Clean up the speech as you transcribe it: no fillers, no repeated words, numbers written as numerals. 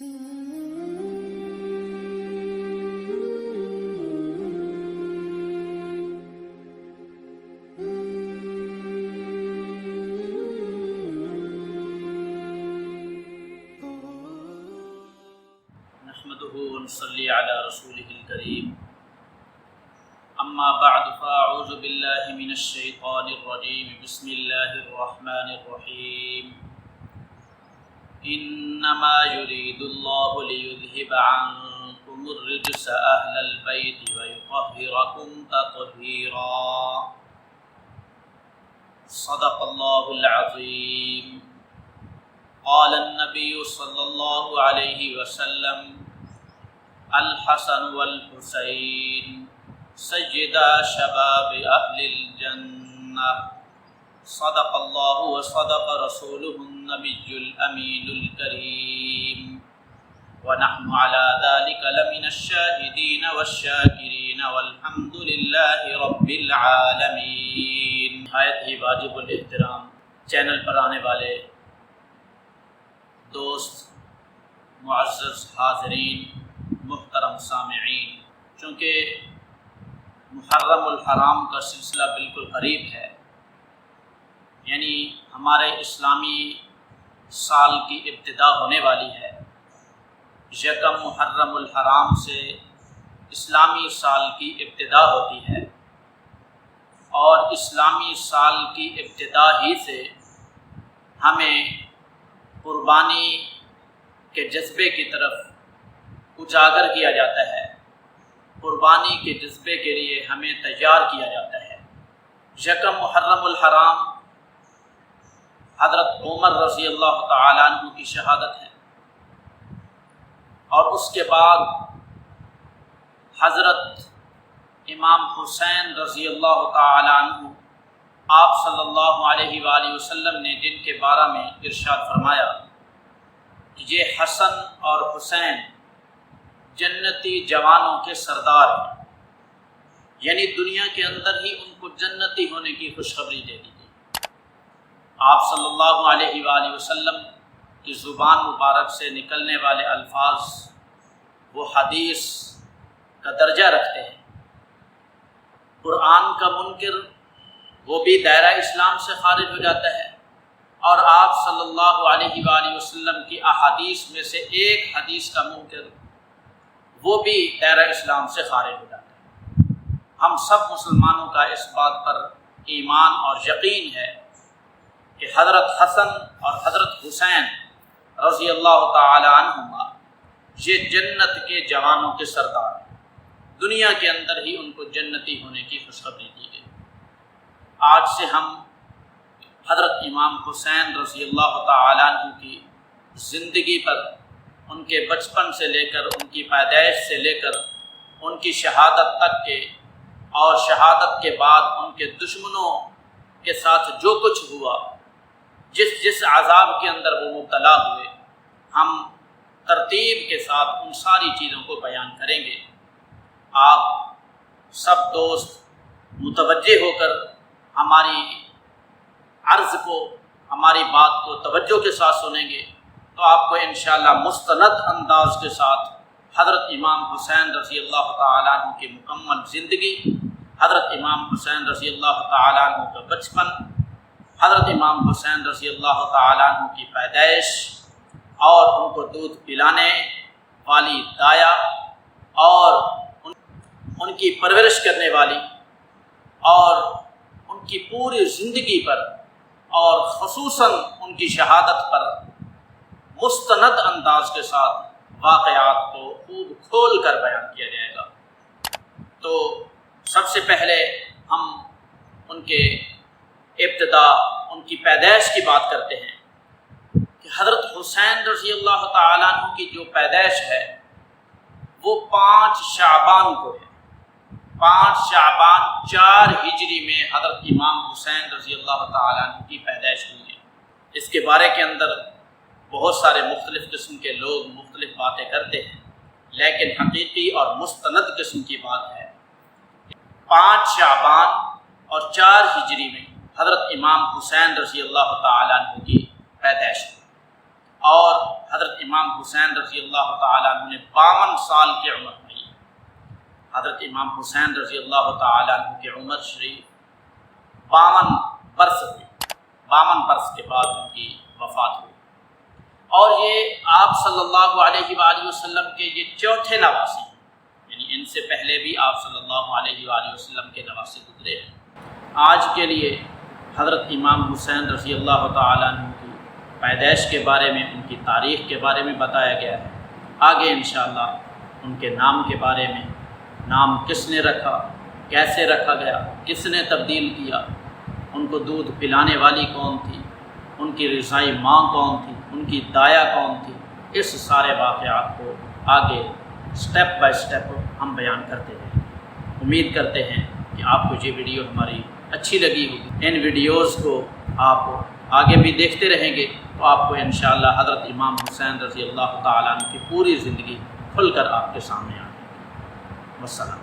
نحمده ونصلي على رسوله الكريم اما بعد فاعوذ بالله من الشيطان الرجيم بسم الله الرحمن الرحيم انما يريد الله ليذهب عنكم الرجس اهل البيت ويطهركم تطهيرا صدق الله العظيم. قال النبي صلى الله عليه وسلم الحسن والحسين سيدا شباب أهل الجنة صدق الله وصدق رسوله النبي الأمين الكريم ونحن على ذلك لمن الشاهدين والشاكرين والحمد لله رب العالمين. نہایت ہی واجب الاحترام چینل پر آنے والے دوست، معزز حاضرین، محترم سامعین، چونکہ محرم الحرام کا سلسلہ بالکل قریب ہے، یعنی ہمارے اسلامی سال کی ابتدا ہونے والی ہے. یکم محرم الحرام سے اسلامی سال کی ابتدا ہوتی ہے، اور اسلامی سال کی ابتدا ہی سے ہمیں قربانی کے جذبے کی طرف اجاگر کیا جاتا ہے، قربانی کے جذبے کے لیے ہمیں تیار کیا جاتا ہے. یکم محرم الحرام حضرت عمر رضی اللہ تعالیٰ عنہ کی شہادت ہے، اور اس کے بعد حضرت امام حسین رضی اللہ تعالیٰ عنہ آپ صلی اللہ علیہ وآلہ وسلم نے جن کے بارے میں ارشاد فرمایا کہ یہ حسن اور حسین جنتی جوانوں کے سردار ہیں، یعنی دنیا کے اندر ہی ان کو جنتی ہونے کی خوشخبری دے دی گئی. آپ صلی اللہ علیہ وآلہ وسلم کی زبان مبارک سے نکلنے والے الفاظ وہ حدیث کا درجہ رکھتے ہیں. قرآن کا منکر وہ بھی دائرہ اسلام سے خارج ہو جاتا ہے، اور آپ صلی اللہ علیہ وآلہ وسلم کی احادیث میں سے ایک حدیث کا منکر وہ بھی دائرہ اسلام سے خارج ہو جاتا ہے. ہم سب مسلمانوں کا اس بات پر ایمان اور یقین ہے کہ حضرت حسن اور حضرت حسین رضی اللہ تعالی عنہما یہ جنت کے جوانوں کے سردار ہیں، دنیا کے اندر ہی ان کو جنتی ہونے کی خوشخبری دی گئی. آج سے ہم حضرت امام حسین رضی اللہ تعالیٰ عنہ کی زندگی پر، ان کے بچپن سے لے کر، ان کی پیدائش سے لے کر ان کی شہادت تک کے، اور شہادت کے بعد ان کے دشمنوں کے ساتھ جو کچھ ہوا، جس عذاب کے اندر وہ مبتلا ہوئے، ہم ترتیب کے ساتھ ان ساری چیزوں کو بیان کریں گے. آپ سب دوست متوجہ ہو کر ہماری عرض کو، ہماری بات کو توجہ کے ساتھ سنیں گے تو آپ کو انشاءاللہ مستند انداز کے ساتھ حضرت امام حسین رضی اللہ تعالیٰ عنہ کی مکمل زندگی، حضرت امام حسین رضی اللہ تعالیٰ عنہ کا بچپن، حضرت امام حسین رضی اللہ تعالیٰ عنہ کی پیدائش، اور ان کو دودھ پلانے والی دایا، اور ان کی پرورش کرنے والی، اور ان کی پوری زندگی پر، اور خصوصاً ان کی شہادت پر مستند انداز کے ساتھ واقعات کو خوب کھول کر بیان کیا جائے گا. تو سب سے پہلے ہم ان کے ابتدا، ان کی پیدائش کی بات کرتے ہیں کہ حضرت حسین رضی اللہ تعالیٰ عنہ کی جو پیدائش ہے وہ 5 شعبان کو ہے. 5 شعبان 4 ہجری میں حضرت امام حسین رضی اللہ تعالیٰ عنہ کی پیدائش ہوئی ہے. اس کے بارے کے اندر بہت سارے مختلف قسم کے لوگ مختلف باتیں کرتے ہیں، لیکن حقیقی اور مستند قسم کی بات ہے 5 شعبان اور 4 ہجری میں حضرت امام حسین رضی اللہ تعالیٰ عنہ کی پیدائش ہوئی. اور حضرت امام حسین رضی اللہ تعالیٰ عنہ نے 52 سال کی عمر پائی۔ حضرت امام حسین رضی اللہ تعالیٰ عنہ کی عمر شریف 52 برس ہوئی، 52 برس کے بعد ان کی وفات ہوئی، اور یہ آپ صلی اللہ علیہ وآلہ وسلم کے یہ چوتھے نواسی ہیں، یعنی ان سے پہلے بھی آپ صلی اللہ علیہ وآلہ وسلم کے نواسی گزرے ہیں۔ آج کے لیے حضرت امام حسین رضی اللہ تعالیٰ عنہ کی پیدائش کے بارے میں، ان کی تاریخ کے بارے میں بتایا گیا ہے۔ آگے انشاءاللہ ان کے نام کے بارے میں، نام کس نے رکھا، کیسے رکھا گیا، کس نے تبدیل کیا، ان کو دودھ پلانے والی کون تھی، ان کی رضائی ماں کون تھی، ان کی دایا کون تھی، اس سارے واقعات کو آگے سٹیپ بائی سٹیپ ہم بیان کرتے ہیں۔ امید کرتے ہیں کہ آپ کو یہ ویڈیو ہماری اچھی لگی ہوگی۔ ان ویڈیوز کو آپ آگے بھی دیکھتے رہیں گے تو آپ کو انشاءاللہ حضرت امام حسین رضی اللہ تعالیٰ عنہ کی پوری زندگی کھل کر آپ کے سامنے آئے گی۔ والسلام۔